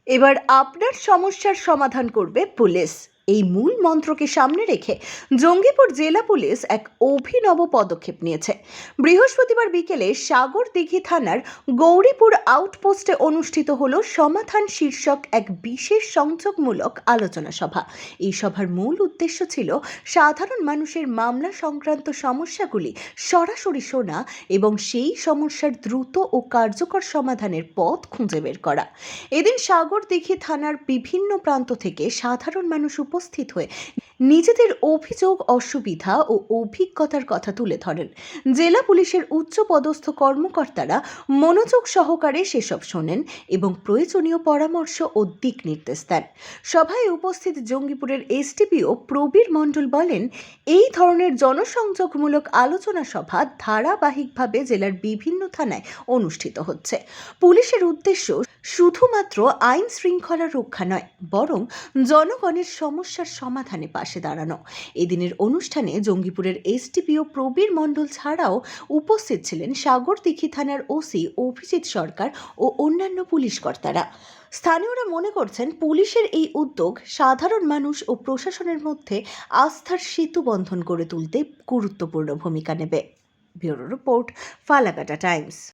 এবার আপনার সমস্যার সমাধান করবে পুলিশ। এই মূল মন্ত্রকে সামনে রেখে জঙ্গিপুর জেলা পুলিশ এক অভিনব পদক্ষেপ নিয়েছে। বৃহস্পতিবার বিকেলে সাগরদিঘি থানার গৌরীপুর আউটপোস্টে অনুষ্ঠিত হল সমাধান শীর্ষক এক বিশেষ সংযোগমূলক আলোচনা সভা। এই সভার মূল উদ্দেশ্য ছিল সাধারণ মানুষের মামলা সংক্রান্ত সমস্যাগুলি সরাসরি শোনা এবং সেই সমস্যার দ্রুত ও কার্যকর সমাধানের পথ খুঁজে বের করা। এদিন সাগরদিঘি থানার বিভিন্ন প্রান্ত থেকে সাধারণ মানুষ উপস্থিত হয়ে নিজেদের অভিযোগ, অসুবিধা ও অভিজ্ঞতার কথা তুলে ধরেন। জেলা পুলিশের উচ্চপদস্থ কর্মকর্তারা মনোযোগ সহকারে সেসব শোনেন এবং প্রয়োজনীয় পরামর্শ ও দিক নির্দেশ দেন। সভায় উপস্থিত জঙ্গিপুরের এসডিপিও প্রবীর মণ্ডল বলেন, এই ধরনের জনসংযোগমূলক আলোচনা সভা ধারাবাহিকভাবে জেলার বিভিন্ন থানায় অনুষ্ঠিত হচ্ছে। পুলিশের উদ্দেশ্য শুধুমাত্র আইন শৃঙ্খলা রক্ষা নয়, বরং জনগণের সমস্যার সমাধানে পাশে দাঁড়ানো। এদিনের অনুষ্ঠানে জঙ্গিপুরের এসডিপিও প্রবীর মণ্ডল ছাড়াও উপস্থিত ছিলেন সাগরদিঘি থানার ওসি অভিজিৎ সরকার ও অন্যান্য পুলিশ কর্তারা। স্থানীয়রা মনে করছেন, পুলিশের এই উদ্যোগ সাধারণ মানুষ ও প্রশাসনের মধ্যে আস্থার সেতু বন্ধন করে তুলতে গুরুত্বপূর্ণ ভূমিকা নেবে। Bureau report, Falakata Times.